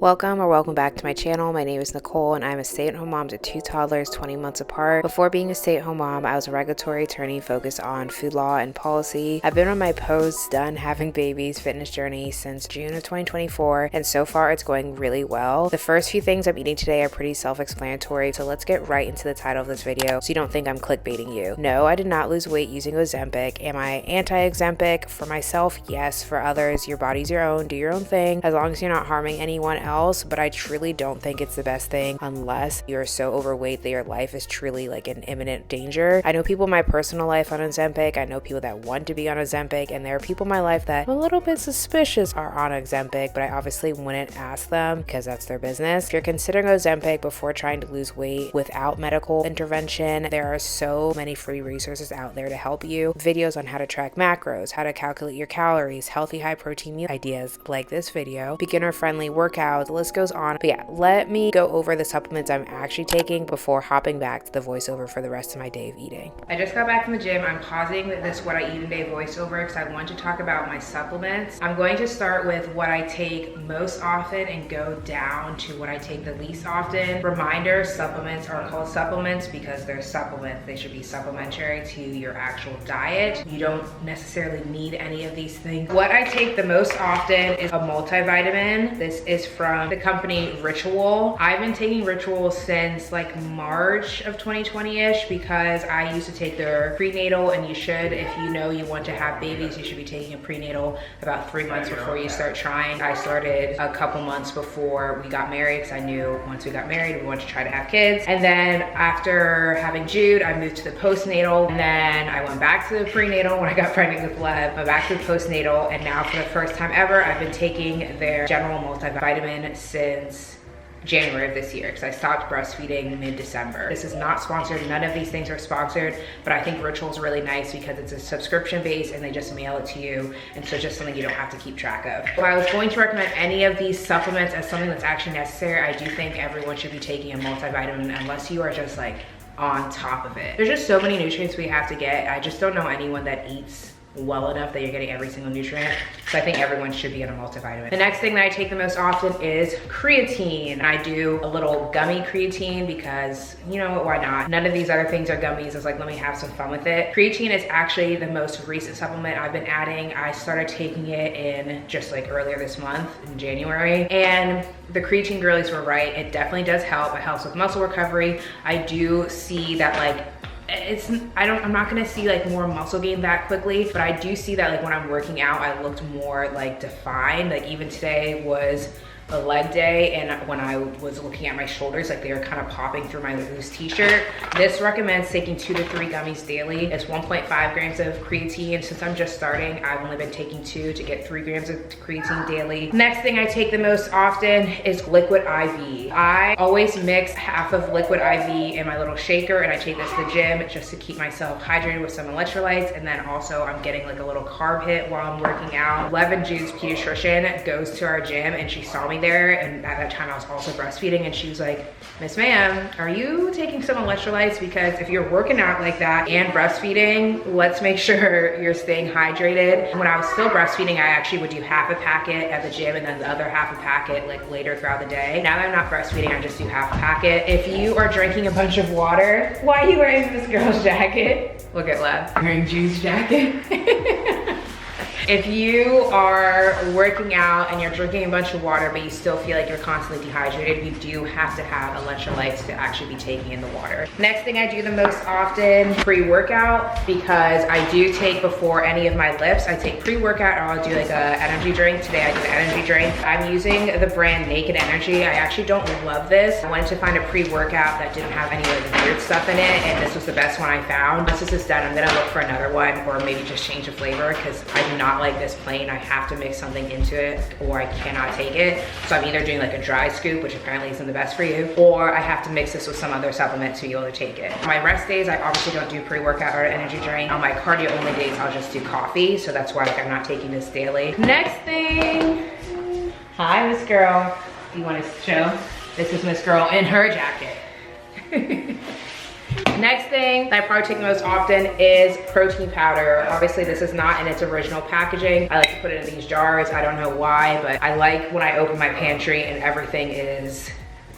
Welcome or welcome back to my channel. My name is Nicole and I'm a stay-at-home mom to 2 toddlers 20 months apart. Before being a stay-at-home mom, I was a regulatory attorney focused on food law and policy. I've been on my post done having babies fitness journey since June of 2024 and so far it's going really well. The first few things I'm eating today are pretty self-explanatory, so let's get right into the title of this video so you don't think I'm clickbaiting you. No, I did not lose weight using Ozempic. Am I anti-Ozempic? For myself, yes. For others, your body's your own, do your own thing as long as you're not harming anyone else. But I truly don't think it's the best thing unless you're so overweight that your life is truly like in imminent danger. I know people in my personal life on Ozempic. I know people that want to be on Ozempic, and there are people in my life that I'm a little bit suspicious are on Ozempic, but I obviously wouldn't ask them because that's their business. If you're considering Ozempic before trying to lose weight without medical intervention, there are so many free resources out there to help you. Videos on how to track macros, how to calculate your calories, healthy high protein meal ideas like this video, beginner friendly workouts, the list goes on. But yeah, let me go over the supplements I'm actually taking before hopping back to the voiceover for the rest of my day of eating. I just got back from the gym. I'm pausing this what I eat in day voiceover because I want to talk about my supplements. I'm going to start with what I take most often and go down to what I take the least often. Reminder, supplements are called supplements because they're supplements. They should be supplementary to your actual diet. You don't necessarily need any of these things. What I take the most often is a multivitamin. This is from the company Ritual. I've been taking Ritual since like March of 2020-ish because I used to take their prenatal, and you should, if you know you want to have babies, you should be taking a prenatal about 3 months before you start trying. I started a couple months before we got married because I knew once we got married we wanted to try to have kids. And then after having Jude, I moved to the postnatal, and then I went back to the prenatal when I got pregnant with Lev, went back to the postnatal, and now for the first time ever I've been taking their general multivitamin since January of this year because I stopped breastfeeding mid-December. This is not sponsored. None of these things are sponsored, but I think Ritual is really nice because it's a subscription base and they just mail it to you, and so it's just something you don't have to keep track of. If I was going to recommend any of these supplements as something that's actually necessary, I do think everyone should be taking a multivitamin unless you are just like on top of it. There's just so many nutrients we have to get. I just don't know anyone that eats well enough that you're getting every single nutrient. So I think everyone should be on a multivitamin. The next thing that I take the most often is creatine. I do a little gummy creatine because, you know what, why not? None of these other things are gummies. It's like, let me have some fun with it. Creatine is actually the most recent supplement I've been adding. I started taking it in just like earlier this month in January, and the creatine girlies were right. It definitely does help. It helps with muscle recovery. I do see that like I'm not gonna see like more muscle gain that quickly, but I do see that like when I'm working out, I looked more like defined. Like even today was a leg day, and when I was looking at my shoulders, like they were kind of popping through my loose t-shirt. This recommends taking 2 to 3 gummies daily. It's 1.5 grams of creatine. Since I'm just starting, I've only been taking 2 to get 3 grams of creatine daily. Next thing I take the most often is liquid IV. I always mix half of liquid IV in my little shaker, and I take this to the gym just to keep myself hydrated with some electrolytes, and then also I'm getting like a little carb hit while I'm working out. Levin Jude's pediatrician goes to our gym, and she saw me there, and at that time I was also breastfeeding, and she was like, Miss Ma'am, are you taking some electrolytes? Because if you're working out like that and breastfeeding, let's make sure you're staying hydrated. When I was still breastfeeding, I actually would do half a packet at the gym and then the other half a packet like later throughout the day. Now that I'm not breastfeeding, I just do half a packet. If you are drinking a bunch of water, why are you wearing this girl's jacket? Look at Lev wearing Jude's jacket. If you are working out and you're drinking a bunch of water, but you still feel like you're constantly dehydrated, you do have to have electrolytes to actually be taking in the water. Next thing I do the most often, pre-workout, because I do take before any of my lifts, I take pre-workout, or I'll do like an energy drink. Today I did an energy drink. I'm using the brand Naked Energy. I actually don't love this. I wanted to find a pre-workout that didn't have any like weird stuff in it, and this was the best one I found. Once this is done, I'm gonna look for another one, or maybe just change the flavor, because I do not like this plain. I have to mix something into it or I cannot take it. So I'm either doing like a dry scoop, which apparently isn't the best for you, or I have to mix this with some other supplement to be able to take it. On my rest days, I obviously don't do pre-workout or energy drink. On my cardio only days, I'll just do coffee. So that's why like, I'm not taking this daily. Next thing, hi Miss Girl. Do you want to show? This is Miss Girl in her jacket. Next thing that I probably take the most often is protein powder. Obviously this is not in its original packaging. I like to put it in these jars. I don't know why, but I like when I open my pantry and everything is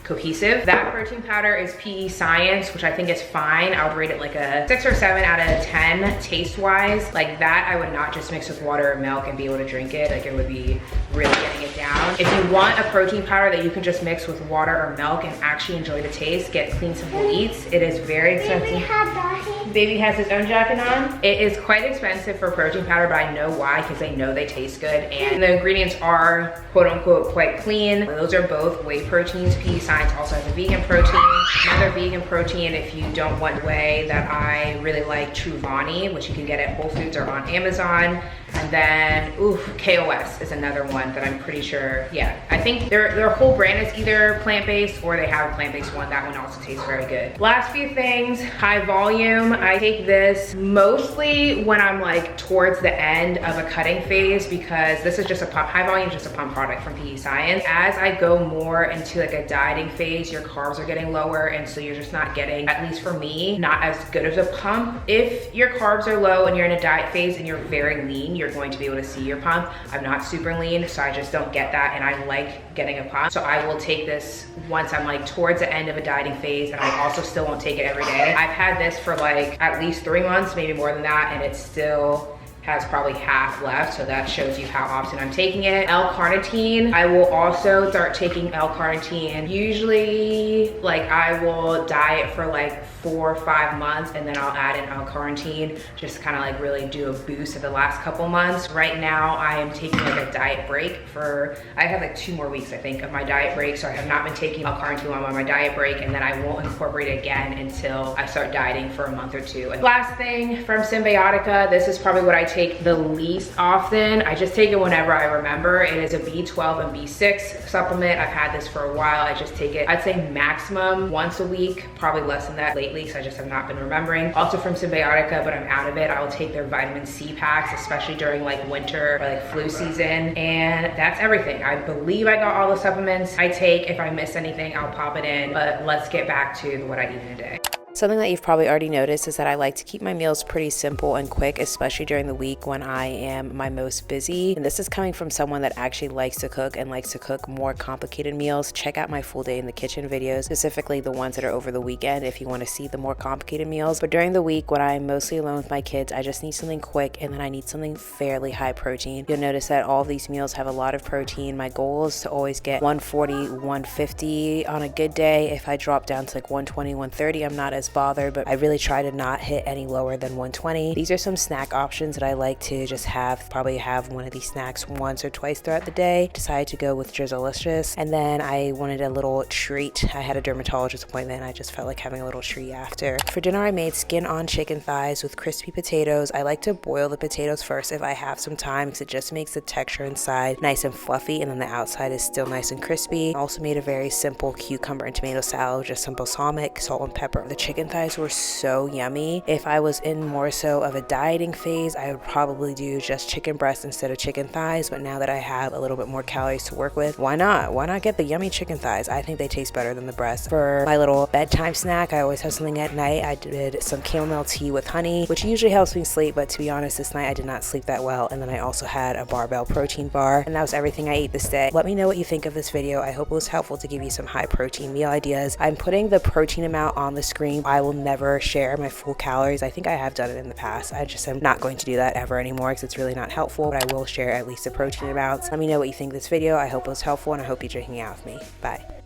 cohesive. That protein powder is PE Science, which I think is fine. I would rate it like a 6 or 7 out of 10 taste wise. Like that, I would not just mix with water or milk and be able to drink it. Like it would be really getting it down. If you want a protein powder that you can just mix with water or milk and actually enjoy the taste, get Clean Simple Eats. It is very expensive. Baby has his own jacket on. It is quite expensive for protein powder, but I know why, because I know they taste good and the ingredients are quote unquote quite clean. Those are both whey proteins. PE Science also has a vegan protein. Another vegan protein, if you don't want whey, that I really like, Truvani, which you can get at Whole Foods or on Amazon. And then, KOS is another one that I'm pretty sure, yeah. I think their whole brand is either plant-based or they have a plant-based one. That one also tastes very good. Last few things, High Volume. I take this mostly when I'm like towards the end of a cutting phase, because this is just a pump. High Volume is just a pump product from PE Science. As I go more into like a dieting phase, your carbs are getting lower, and so you're just not getting, at least for me, not as good as a pump. If your carbs are low and you're in a diet phase and you're very lean, you're going to be able to see your pump. I'm not super lean, so I just don't get that, and I like getting a pump. So I will take this once I'm like towards the end of a dieting phase, and I also still won't take it every day. I've had this for like at least 3 months, maybe more than that, and it still has probably half left, so that shows you how often I'm taking it. L-carnitine, I will also start taking L-carnitine. Usually, like I will diet for like 4 or 5 months, and then I'll add in L-carnitine, just kind of like really do a boost of the last couple months. Right now, I am taking like a diet break for, I have like 2 more weeks, I think, of my diet break, so I have not been taking L-carnitine while I'm on my diet break, and then I won't incorporate it again until I start dieting for a month or 2. And last thing from Symbiotica, this is probably what I take the least often. I just take it whenever I remember. It is a B12 and B6 supplement. I've had this for a while. I just take it, I'd say maximum once a week, probably less than that lately, because I just have not been remembering. Also from Symbiotica, but I'm out of it. I will take their vitamin C packs, especially during like winter or like flu season. And that's everything. I believe I got all the supplements I take. If I miss anything, I'll pop it in, but let's get back to what I eat in a day. Something that you've probably already noticed is that I like to keep my meals pretty simple and quick, especially during the week when I am my most busy. And this is coming from someone that actually likes to cook and likes to cook more complicated meals. Check out my full day in the kitchen videos, specifically the ones that are over the weekend if you want to see the more complicated meals. But during the week when I'm mostly alone with my kids, I just need something quick, and then I need something fairly high protein. You'll notice that all of these meals have a lot of protein. My goal is to always get 140, 150 on a good day. If I drop down to like 120, 130, I'm not as bothered, but I really try to not hit any lower than 120. These are some snack options that I like to just have, probably have one of these snacks once or twice throughout the day. Decided to go with Drizzlicious, and then I wanted a little treat. I had a dermatologist appointment, and I just felt like having a little treat after. For dinner, I made skin-on chicken thighs with crispy potatoes. I like to boil the potatoes first if I have some time, because it just makes the texture inside nice and fluffy, and then the outside is still nice and crispy. I also made a very simple cucumber and tomato salad with just some balsamic, salt, and pepper. The chicken thighs were so yummy. If I was in more so of a dieting phase, I would probably do just chicken breast instead of chicken thighs, but now that I have a little bit more calories to work with, why not? Why not get the yummy chicken thighs? I think they taste better than the breast. For my little bedtime snack, I always have something at night. I did some chamomile tea with honey, which usually helps me sleep, but to be honest, this night I did not sleep that well. And then I also had a barbell protein bar, and that was everything I ate this day. Let me know what you think of this video. I hope it was helpful to give you some high protein meal ideas. I'm putting the protein amount on the screen. I will never share my full calories. I think I have done it in the past. I just am not going to do that ever anymore, because it's really not helpful, but I will share at least the protein amounts. Let me know what you think of this video. I hope it was helpful, and I hope you're drinking out with me. Bye.